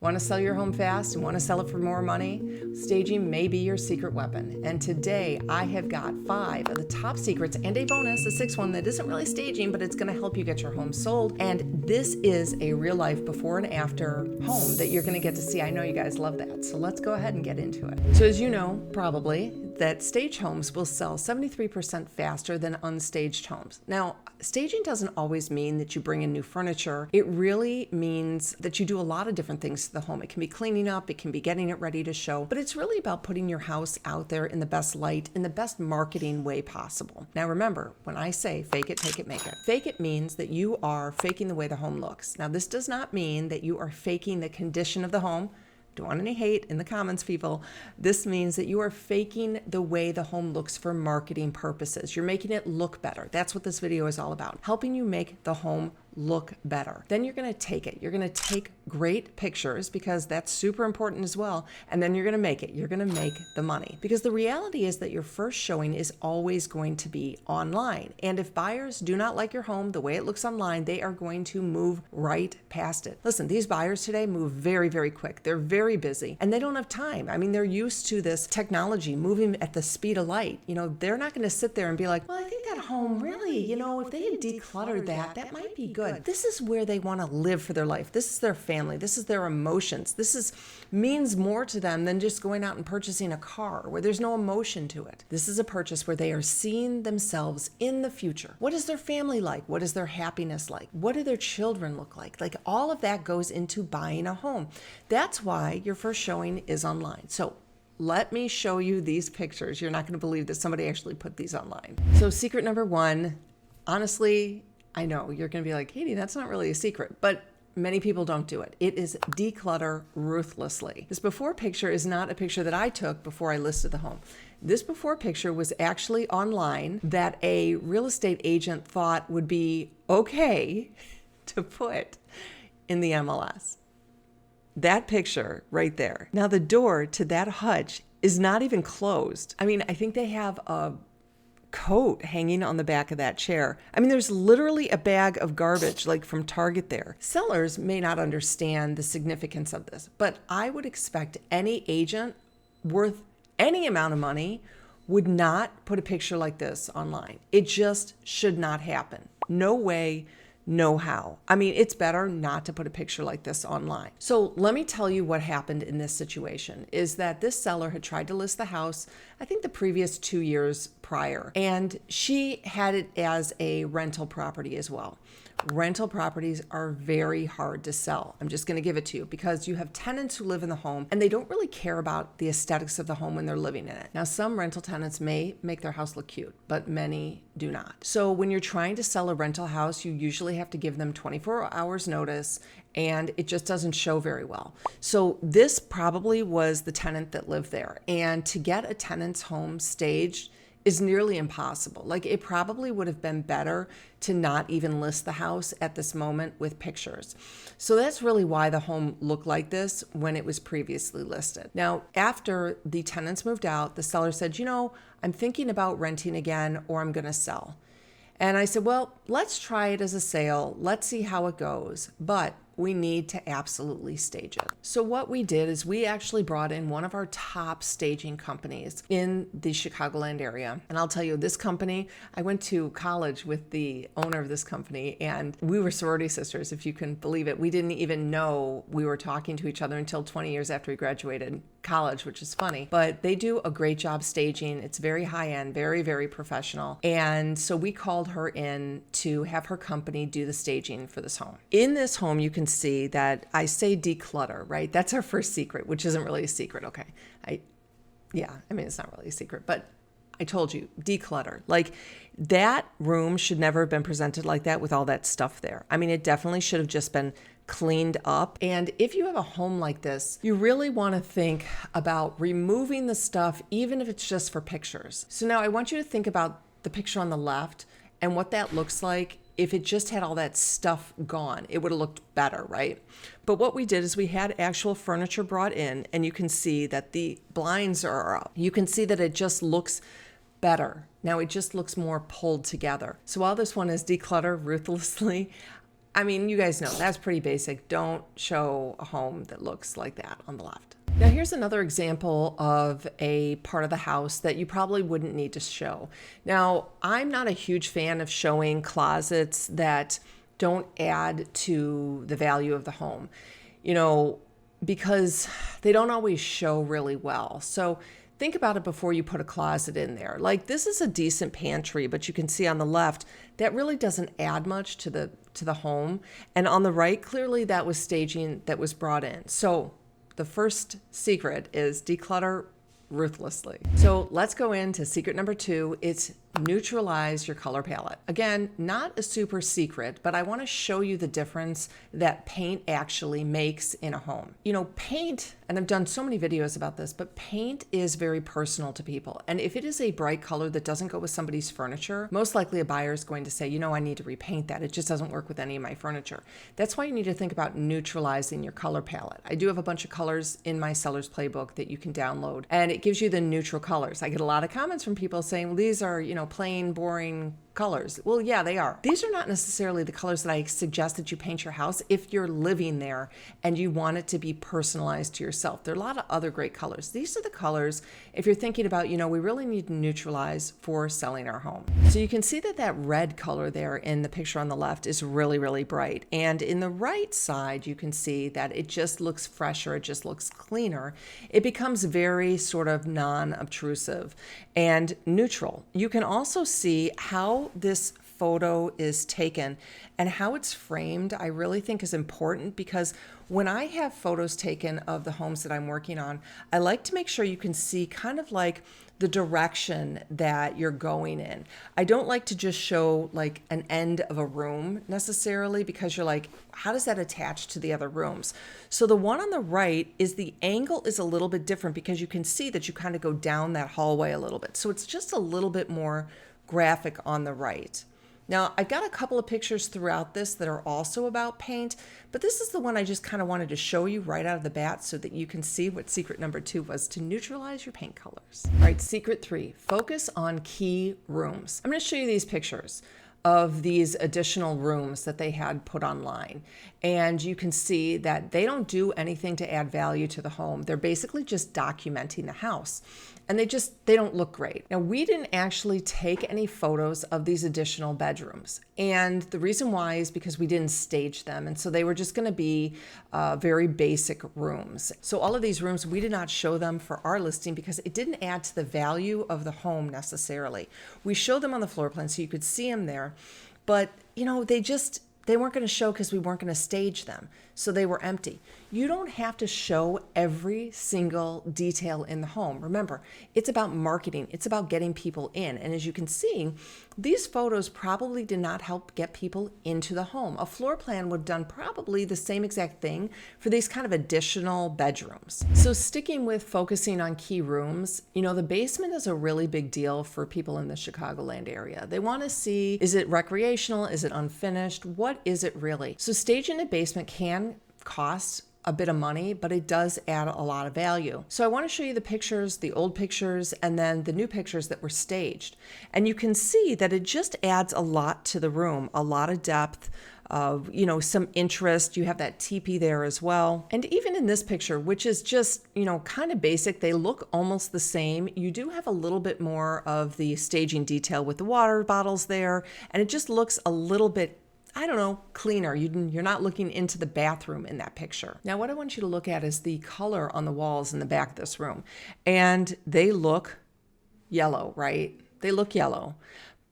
Want to sell your home fast and want to sell it for more money? Staging may be your secret weapon. And today I have got 5 of the top secrets and a bonus, a 6th one that isn't really staging, but it's going to help you get your home sold. And this is a real life before and after home that you're going to get to see. I know you guys love that. So let's go ahead and get into it. So as you know, probably, that stage homes will sell 73% faster than unstaged homes. Now, staging doesn't always mean that you bring in new furniture. It really means that you do a lot of different things to the home. It can be cleaning up, it can be getting it ready to show, but it's really about putting your house out there in the best light, in the best marketing way possible. Now remember, when I say fake it, take it, make it. Fake it means that you are faking the way the home looks. Now this does not mean that you are faking the condition of the home. Don't want any hate in the comments, people. This means that you are faking the way the home looks for marketing purposes. You're making it look better. That's what this video is all about, helping you make the home look better. Then you're going to take it. You're going to take great pictures because that's super important as well. And then you're going to make it. You're going to make the money because the reality is that your first showing is always going to be online. And if buyers do not like your home the way it looks online, they are going to move right past it. Listen, these buyers today move very, very quick. They're very busy and they don't have time. I mean, they're used to this technology moving at the speed of light. You know, they're not going to sit there and be like, well, I think that home really, you know, if they had decluttered that might be good. This is where they want to live for their life. This is their family. This is their emotions. This means more to them than just going out and purchasing a car where there's no emotion to it. This is a purchase where they are seeing themselves in the future. What is their family like? What is their happiness like? What do their children look like? Like all of that goes into buying a home. That's why your first showing is online. So let me show you these pictures. You're not going to believe that somebody actually put these online. So secret number 1, honestly, I know you're going to be like, Katie, that's not really a secret, but many people don't do it. It is declutter ruthlessly. This before picture is not a picture that I took before I listed the home. This before picture was actually online that a real estate agent thought would be okay to put in the MLS. That picture right there. Now the door to that hutch is not even closed. I mean, I think they have a coat hanging on the back of that chair. I mean, there's literally a bag of garbage like from Target there. Sellers may not understand the significance of this, but I would expect any agent worth any amount of money would not put a picture like this online. It just should not happen. No way, no how. I mean, it's better not to put a picture like this online. So let me tell you what happened in this situation is that this seller had tried to list the house, I think the previous 2 years prior, and she had it as a rental property as well. Rental properties are very hard to sell. I'm just going to give it to you because you have tenants who live in the home and they don't really care about the aesthetics of the home when they're living in it. Now, some rental tenants may make their house look cute, but many do not. So when you're trying to sell a rental house, you usually have to give them 24 hours notice and it just doesn't show very well. So this probably was the tenant that lived there. And to get a tenant's home staged is nearly impossible. Like it probably would have been better to not even list the house at this moment with pictures. So that's really why the home looked like this when it was previously listed. Now, after the tenants moved out, the seller said, you know, I'm thinking about renting again or I'm going to sell. And I said, well, let's try it as a sale. Let's see how it goes. But we need to absolutely stage it. So what we did is we actually brought in one of our top staging companies in the Chicagoland area. And I'll tell you, this company, I went to college with the owner of this company and we were sorority sisters, if you can believe it. We didn't even know we were talking to each other until 20 years after we graduated college, which is funny, but they do a great job staging. It's very high end, very, very professional. And so we called her in to have her company do the staging for this home. In this home, you can see that I say declutter, right? That's our first secret, which isn't really a secret. Okay. I mean, it's not really a secret, but I told you, declutter. Like that room should never have been presented like that with all that stuff there. I mean, it definitely should have just been cleaned up. And if you have a home like this, you really want to think about removing the stuff, even if it's just for pictures. So now I want you to think about the picture on the left and what that looks like. If it just had all that stuff gone, it would have looked better, right? But what we did is we had actual furniture brought in and you can see that the blinds are up. You can see that it just looks better. Now it just looks more pulled together. So while this one is declutter ruthlessly, I mean, you guys know that's pretty basic. Don't show a home that looks like that on the left. Now here's another example of a part of the house that you probably wouldn't need to show. Now, I'm not a huge fan of showing closets that don't add to the value of the home, because they don't always show really well. So think about it before you put a closet in there. Like, this is a decent pantry, but you can see on the left, that really doesn't add much to the home. And on the right, clearly that was staging that was brought in. So the first secret is declutter ruthlessly. So let's go into secret number 2. It's neutralize your color palette. Again, not a super secret, but I want to show you the difference that paint actually makes in a home. Paint, and I've done so many videos about this, but paint is very personal to people. And if it is a bright color that doesn't go with somebody's furniture, most likely a buyer is going to say, I need to repaint that. It just doesn't work with any of my furniture. That's why you need to think about neutralizing your color palette. I do have a bunch of colors in my seller's playbook that you can download, and it gives you the neutral colors. I get a lot of comments from people saying, well, these are, plain, boring colors. Well, yeah, they are. These are not necessarily the colors that I suggest that you paint your house if you're living there and you want it to be personalized to yourself. There are a lot of other great colors. These are the colors if you're thinking about, we really need to neutralize for selling our home. So you can see that red color there in the picture on the left is really, really bright. And in the right side, you can see that it just looks fresher. It just looks cleaner. It becomes very sort of non-obtrusive and neutral. You can also see how this photo is taken and how it's framed. I really think is important, because when I have photos taken of the homes that I'm working on, I like to make sure you can see kind of like the direction that you're going in. I don't like to just show like an end of a room necessarily, because you're like, how does that attach to the other rooms? So the one on the right is the angle is a little bit different, because you can see that you kind of go down that hallway a little bit. So it's just a little bit more graphic on the right. Now, I've got a couple of pictures throughout this that are also about paint, but this is the one I just kind of wanted to show you right out of the bat so that you can see what secret number 2 was, to neutralize your paint colors. All right, secret 3, focus on key rooms. I'm going to show you these pictures of these additional rooms that they had put online. And you can see that they don't do anything to add value to the home. They're basically just documenting the house. And they don't look great. Now, we didn't actually take any photos of these additional bedrooms. And the reason why is because we didn't stage them. And so they were just gonna be very basic rooms. So all of these rooms, we did not show them for our listing because it didn't add to the value of the home necessarily. We showed them on the floor plan so you could see them there, but they weren't going to show because we weren't going to stage them. So they were empty. You don't have to show every single detail in the home. Remember, it's about marketing. It's about getting people in. And as you can see, these photos probably did not help get people into the home. A floor plan would have done probably the same exact thing for these kind of additional bedrooms. So sticking with focusing on key rooms, the basement is a really big deal for people in the Chicagoland area. They want to see, is it recreational? Is it unfinished? What is it really? So staging a basement can cost a bit of money, but it does add a lot of value. So I want to show you the pictures, the old pictures, and then the new pictures that were staged. And you can see that it just adds a lot to the room, a lot of depth, some interest. You have that teepee there as well. And even in this picture, which is just, kind of basic, they look almost the same. You do have a little bit more of the staging detail with the water bottles there, and it just looks a little bit cleaner. You're not looking into the bathroom in that picture. Now, what I want you to look at is the color on the walls in the back of this room. And they look yellow, right? They look yellow.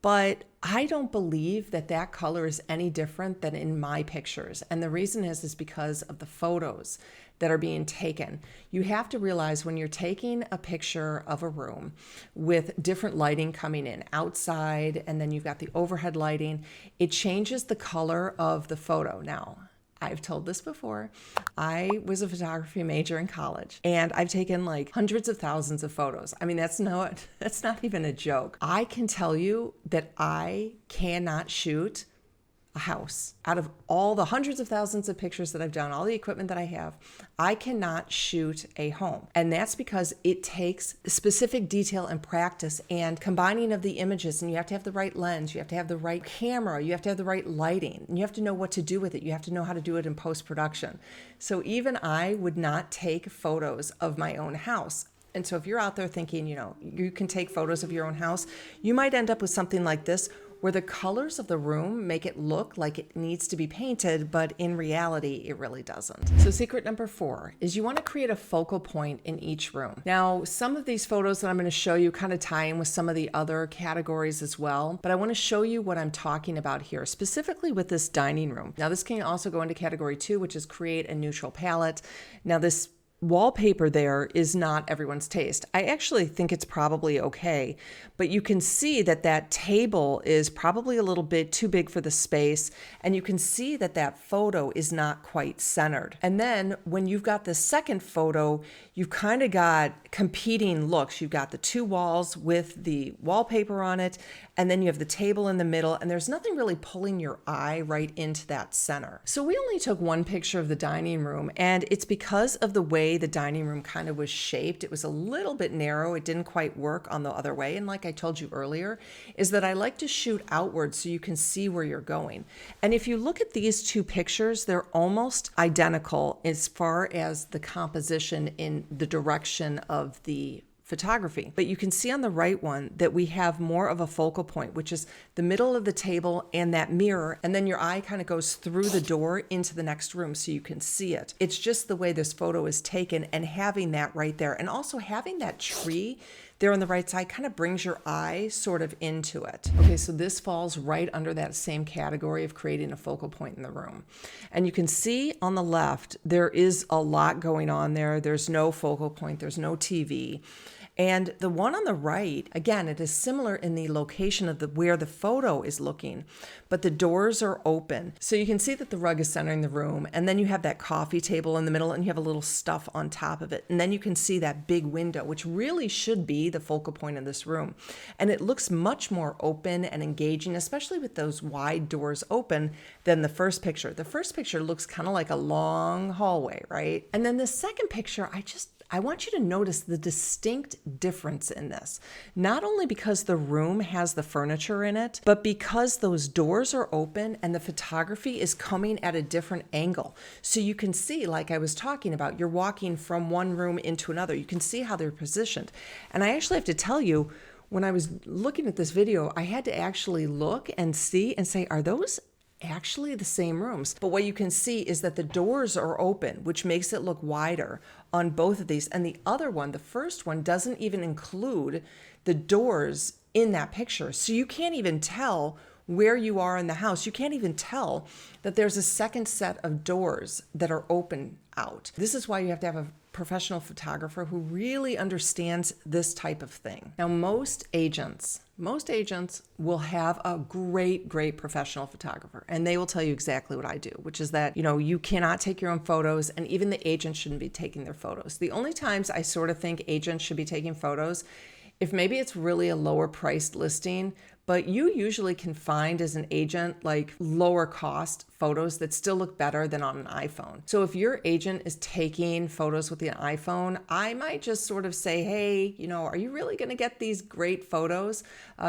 But I don't believe that color is any different than in my pictures. And the reason is because of the photos that are being taken. You have to realize when you're taking a picture of a room with different lighting coming in outside, and then you've got the overhead lighting, it changes the color of the photo. Now, I've told this before. I was a photography major in college, and I've taken like hundreds of thousands of photos. I mean, that's not even a joke. I can tell you that I cannot shoot a house, out of all the hundreds of thousands of pictures that I've done, all the equipment that I have, I cannot shoot a home. And that's because it takes specific detail and practice and combining of the images. And you have to have the right lens, you have to have the right camera, you have to have the right lighting, and you have to know what to do with it. You have to know how to do it in post-production. So even I would not take photos of my own house. And so if you're out there thinking, you can take photos of your own house, you might end up with something like this, where the colors of the room make it look like it needs to be painted, but in reality, it really doesn't. So secret number 4 is you want to create a focal point in each room. Now, some of these photos that I'm going to show you kind of tie in with some of the other categories as well, but I want to show you what I'm talking about here, specifically with this dining room. Now, this can also go into category 2, which is create a neutral palette. Now, this wallpaper there is not everyone's taste. I actually think it's probably okay, but you can see that that table is probably a little bit too big for the space, and you can see that that photo is not quite centered. And then when you've got the second photo, you've kind of got competing looks. You've got the 2 walls with the wallpaper on it, and then you have the table in the middle, and there's nothing really pulling your eye right into that center. So we only took one picture of the dining room, and it's because of the way the dining room kind of was shaped. It was a little bit narrow. It didn't quite work on the other way. And like I told you earlier, is that I like to shoot outwards so you can see where you're going. And if you look at these 2 pictures, they're almost identical as far as the composition in the direction of the photography. But you can see on the right one that we have more of a focal point, which is the middle of the table and that mirror, and then your eye kind of goes through the door into the next room so you can see it. It's just the way this photo is taken, and having that right there, and also having that tree there on the right side kind of brings your eye sort of into it. Okay, so this falls right under that same category of creating a focal point in the room. And you can see on the left, there is a lot going on there. There's no focal point, there's no TV. And the one on the right, again, it is similar in the location of where the photo is looking, but the doors are open. So you can see that the rug is centering the room, and then you have that coffee table in the middle, and you have a little stuff on top of it. And then you can see that big window, which really should be the focal point of this room. And it looks much more open and engaging, especially with those wide doors open, than the first picture. The first picture looks kind of like a long hallway, right? And then the second picture, I want you to notice the distinct difference in this. Not only because the room has the furniture in it, but because those doors are open and the photography is coming at a different angle. So you can see, like I was talking about, you're walking from one room into another. You can see how they're positioned. And I actually have to tell you, when I was looking at this video, I had to actually look and see and say, are those actually the same rooms? But what you can see is that the doors are open, which makes it look wider on both of these. And the other one, the first one, doesn't even include the doors in that picture. So you can't even tell where you are in the house. You can't even tell that there's a second set of doors that are open out. This is why you have to have a professional photographer who really understands this type of thing. Now, most agents will have a great professional photographer, and they will tell you exactly what I do, which is that, you cannot take your own photos, and even the agent shouldn't be taking their photos. The only times I sort of think agents should be taking photos, if maybe it's really a lower priced listing, but you usually can find as an agent like lower cost photos that still look better than on an iPhone. So if your agent is taking photos with the iPhone, I might just sort of say, hey, are you really going to get these great photos?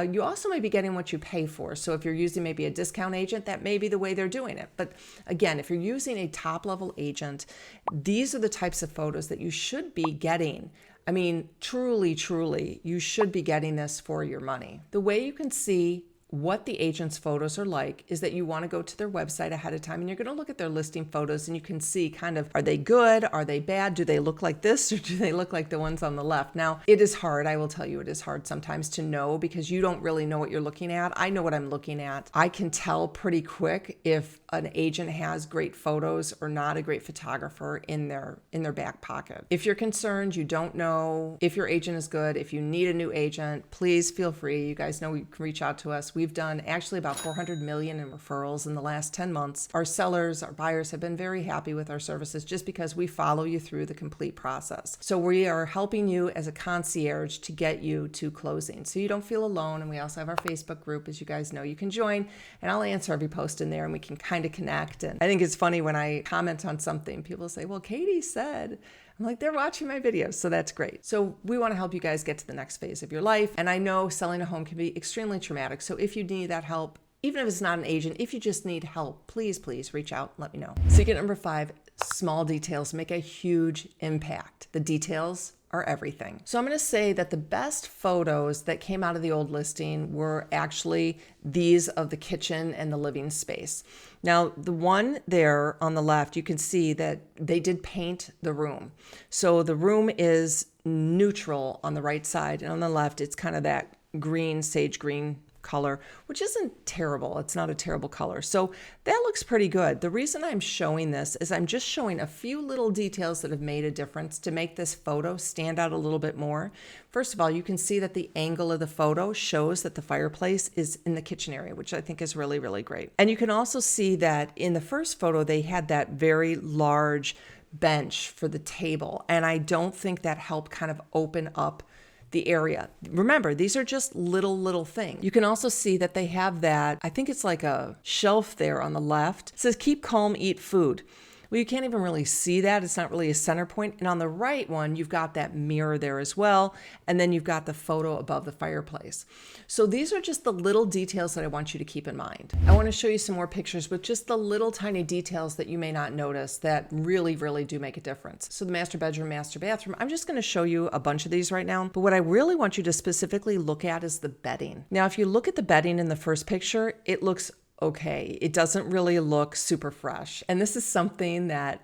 You also may be getting what you pay for. So if you're using maybe a discount agent, that may be the way they're doing it. But again, if you're using a top level agent, these are the types of photos that you should be getting. I mean, truly, you should be getting this for your money. The way you can see what the agent's photos are like is that you want to go to their website ahead of time, and you're going to look at their listing photos, and you can see kind of, are they good? Are they bad? Do they look like this, or do they look like the ones on the left? Now, it is hard. I will tell you, it is hard sometimes to know because you don't really know what you're looking at. I know what I'm looking at. I can tell pretty quick if an agent has great photos or not a great photographer in their back pocket. If you're concerned, you don't know if your agent is good, if you need a new agent, please feel free. You guys know you can reach out to us. We've done actually about 400 million in referrals in the last 10 months. Our sellers, our buyers have been very happy with our services just because we follow you through the complete process. So we are helping you as a concierge to get you to closing so you don't feel alone. And we also have our Facebook group, as you guys know, you can join, and I'll answer every post in there and we can kind of connect. And I think it's funny when I comment on something, people say, well, Katie said, I'm like, they're watching my videos, so that's great. So we want to help you guys get to the next phase of your life. And I know selling a home can be extremely traumatic. So if you need that help, even if it's not an agent, if you just need help, please reach out, let me know. Secret number 5, small details make a huge impact. The details are everything. So I'm going to say that the best photos that came out of the old listing were actually these of the kitchen and the living space. Now, the one there on the left, you can see that they did paint the room. So the room is neutral on the right side, and on the left, it's kind of that green, sage green color, which isn't terrible. It's not a terrible color. So that looks pretty good. The reason I'm showing this is I'm just showing a few little details that have made a difference to make this photo stand out a little bit more. First of all, you can see that the angle of the photo shows that the fireplace is in the kitchen area, which I think is really, really great. And you can also see that in the first photo, they had that very large bench for the table. And I don't think that helped kind of open up the area. Remember, these are just little things. You can also see that they have that, I think it's like a shelf there on the left. It says, keep calm, eat food. Well, you can't even really see that. It's not really a center point. And on the right one, you've got that mirror there as well. And then you've got the photo above the fireplace. So these are just the little details that I want you to keep in mind. I want to show you some more pictures with just the little tiny details that you may not notice that really do make a difference. So the master bedroom, master bathroom, I'm just going to show you a bunch of these right now. But what I really want you to specifically look at is the bedding. Now, if you look at the bedding in the first picture, it looks okay. It doesn't really look super fresh. And this is something that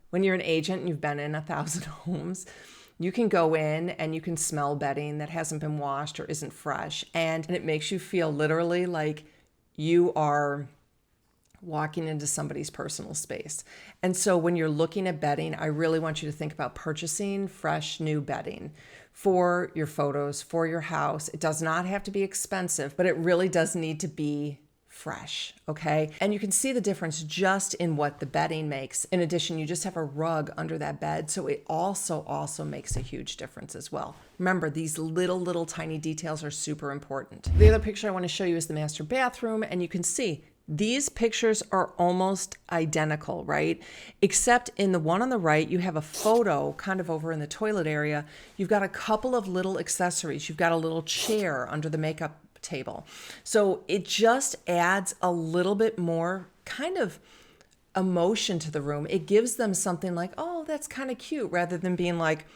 when you're an agent and you've been in 1,000 homes, you can go in and you can smell bedding that hasn't been washed or isn't fresh. And it makes you feel literally like you are walking into somebody's personal space. And so when you're looking at bedding, I really want you to think about purchasing fresh new bedding for your photos, for your house. It does not have to be expensive, but it really does need to be fresh, okay? And you can see the difference just in what the bedding makes. In addition, you just have a rug under that bed, so it also makes a huge difference as well. Remember, these little tiny details are super important. The other picture I want to show you is the master bathroom, and you can see these pictures are almost identical, right? Except in the one on the right, you have a photo kind of over in the toilet area. You've got a couple of little accessories. You've got a little chair under the makeup table. So it just adds a little bit more kind of emotion to the room. It gives them something like, oh, that's kind of cute, rather than being like,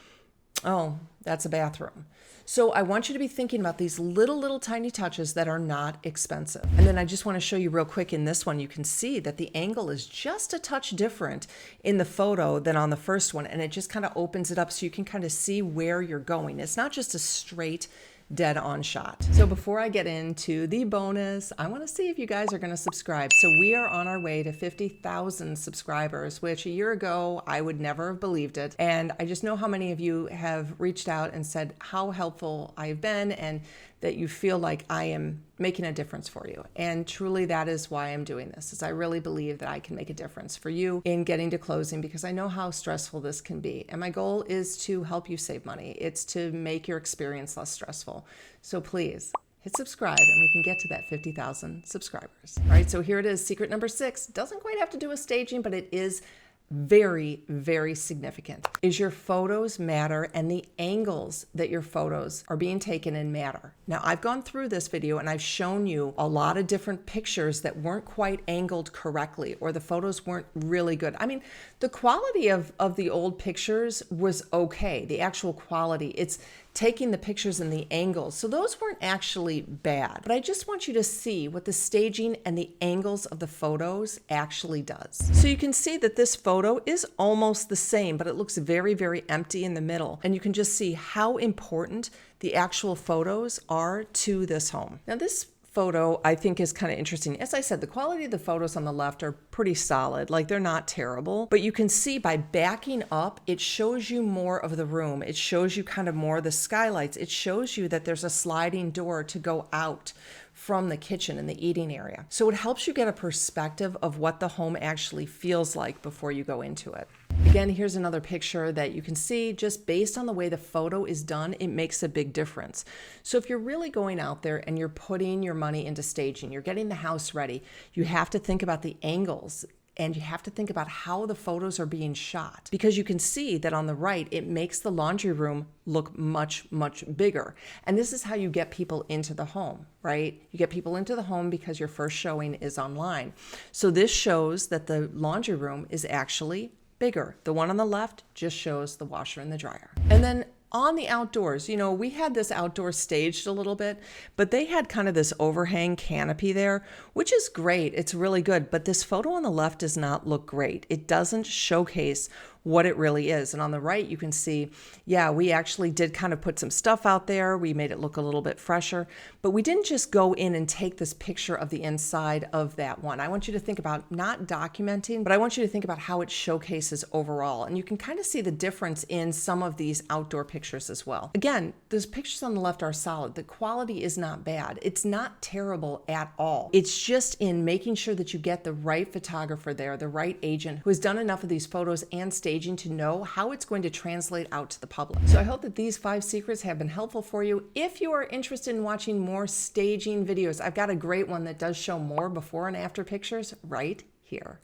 oh, that's a bathroom. So I want you to be thinking about these little tiny touches that are not expensive. And then I just want to show you real quick in this one, you can see that the angle is just a touch different in the photo than on the first one. And it just kind of opens it up so you can kind of see where you're going. It's not just a straight dead on shot. So before I get into the bonus, I want to see if you guys are going to subscribe. So we are on our way to 50,000 subscribers, which a year ago, I would never have believed it. And I just know how many of you have reached out and said how helpful I've been and that you feel like I am making a difference for you. And truly that is why I'm doing this, is I really believe that I can make a difference for you in getting to closing, because I know how stressful this can be. And my goal is to help you save money. It's to make your experience less stressful. So please hit subscribe and we can get to that 50,000 subscribers. All right, so here it is. Secret number 6. Doesn't quite have to do with staging, but it is very significant. Is your photos matter and the angles that your photos are being taken in matter. Now, I've gone through this video and I've shown you a lot of different pictures that weren't quite angled correctly, or the photos weren't really good. I mean, the quality of the old pictures was okay. The actual quality, it's taking the pictures and the angles. So those weren't actually bad, but I just want you to see what the staging and the angles of the photos actually does. So you can see that this photo is almost the same, but it looks very empty in the middle. And you can just see how important the actual photos are to this home. Now this photo I think is kind of interesting. As I said, the quality of the photos on the left are pretty solid, like they're not terrible, but you can see by backing up, it shows you more of the room. It shows you kind of more of the skylights. It shows you that there's a sliding door to go out from the kitchen and the eating area. So it helps you get a perspective of what the home actually feels like before you go into it. Again, here's another picture that you can see just based on the way the photo is done, it makes a big difference. So if you're really going out there and you're putting your money into staging, you're getting the house ready, you have to think about the angles and you have to think about how the photos are being shot, because you can see that on the right, it makes the laundry room look much, much bigger. And this is how you get people into the home, right? You get people into the home because your first showing is online. So this shows that the laundry room is actually bigger. The one on the left just shows the washer and the dryer. And then on the outdoors, we had this outdoor staged a little bit, but they had kind of this overhang canopy there, which is great. It's really good. But this photo on the left does not look great. It doesn't showcase what it really is. And on the right, you can see, yeah, we actually did kind of put some stuff out there. We made it look a little bit fresher, but we didn't just go in and take this picture of the inside of that one. I want you to think about not documenting, but I want you to think about how it showcases overall. And you can kind of see the difference in some of these outdoor pictures as well. Again, those pictures on the left are solid. The quality is not bad. It's not terrible at all. It's just in making sure that you get the right photographer there, the right agent who has done enough of these photos and staging to know how it's going to translate out to the public. So I hope that these 5 secrets have been helpful for you. If you are interested in watching more staging videos, I've got a great one that does show more before and after pictures right here.